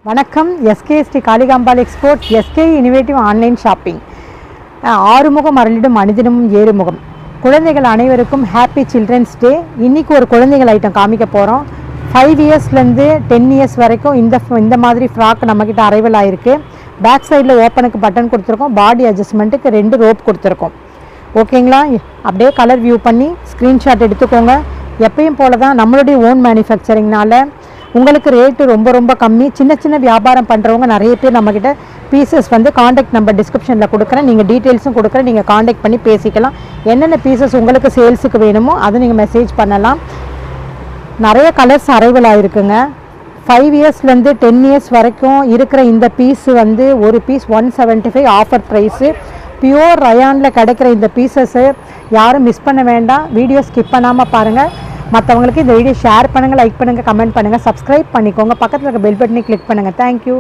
வணக்கம். SKST Kalikambal export SK innovative online shopping. Arumugam அருளிடும் மனிதனும் ஏறுமுகம். குழந்தைகள் அனைவருக்கும் ஹாப்பி சில்ட்ரன்ஸ் டே. இன்றைக்கி ஒரு குழந்தைகள் ஐட்டம் காமிக்க போகிறோம். 5 இயர்ஸ்லேருந்து 10 இயர்ஸ் வரைக்கும் இந்த மாதிரி ஃப்ராக் நம்மக்கிட்ட அரைவல் ஆகிருக்கு. பேக் சைடில் ஓப்பனுக்கு பட்டன் கொடுத்துருக்கோம். பாடி அட்ஜஸ்ட்மெண்ட்டுக்கு 2 ரோப் கொடுத்துருக்கோம். ஓகேங்களா? அப்படியே கலர் வியூ பண்ணி ஸ்க்ரீன்ஷாட் எடுத்துக்கோங்க. எப்பயும் போல தான் நம்மளுடைய ஓன் மேனுஃபேக்சரிங்னால உங்களுக்கு ரேட்டு ரொம்ப கம்மி. சின்ன வியாபாரம் பண்ணுறவங்க நிறைய பேர் நம்மக்கிட்ட பீசஸ் காண்டாக்ட் நம்பர் டிஸ்கிரிப்ஷனில் கொடுக்குறேன். நீங்கள் டீட்டெயில்ஸும் கொடுக்குறேன். நீங்கள் காண்டாக்ட் பண்ணி பேசிக்கலாம். என்னென்ன பீசஸ் உங்களுக்கு சேல்ஸுக்கு வேணுமோ அதை நீங்கள் மெசேஜ் பண்ணலாம். நிறைய கலர்ஸ் அரைவல் ஆகிருக்குங்க. 5 இயர்ஸ்லேருந்து 10 இயர்ஸ் வரைக்கும் இருக்கிற இந்த பீஸு ஒரு பீஸ் 175 ஆஃபர் ப்ரைஸு. பியூர் ரயானில் கிடைக்கிற இந்த பீசஸ்ஸு யாரும் மிஸ் பண்ண வேண்டாம். வீடியோ ஸ்கிப் பண்ணாமல் பாருங்கள். மற்றவங்களுக்கு இந்த வீடியோ ஷேர் பண்ணுங்கள், லைக் பண்ணுங்கள், கமெண்ட் பண்ணுங்கள், சப்ஸ்கிரைப் பண்ணிக்கோங்க. பக்கத்தில் இருக்க பெல் பட்டனை கிளிக் பண்ணுங்கள். தேங்க்யூ.